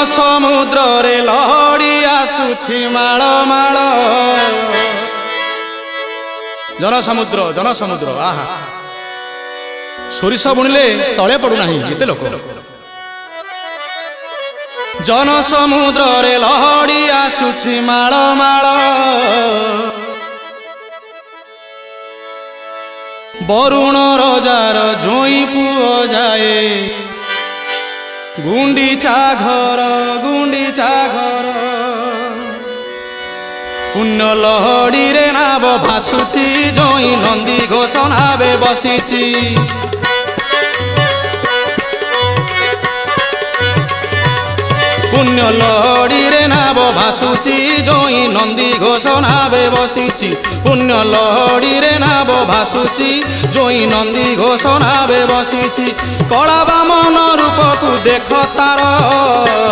ସମୁଦ୍ର ରେ ଲହଡ଼ି ଆସୁଛି ମାଳ ମାଳ। ଜନସମୁଦ୍ର ଆହା ସୋରିଷ ବୁଣିଲେ ତଳେ ପଡୁନାହିଁ ଏତେ ଲୋକ। ଜନସମୁଦ୍ରରେ ଲହଡ଼ି ଆସୁଛି ମାଳ ମାଳ। ବରୁଣ ରଜାର ଜୋଇଁ ପୁଅ ଯାଏ ଗୁଣ୍ଡିଚା ଘର ପୁଣ୍ୟ ଲହଡ଼ିରେ ନାବ ଭାସୁଛି ଜୋଇଁ ନନ୍ଦୀ ଘୋଷ ନାବେ ବସିଛି। पुण्य लहड़ी नाव भासुची जोई नंदी घोष नावे बसीची। पुण्य लहड़ी नाव भासुची जोई नंदी घोष नावे बसीची। कला बामन रूप को देख तार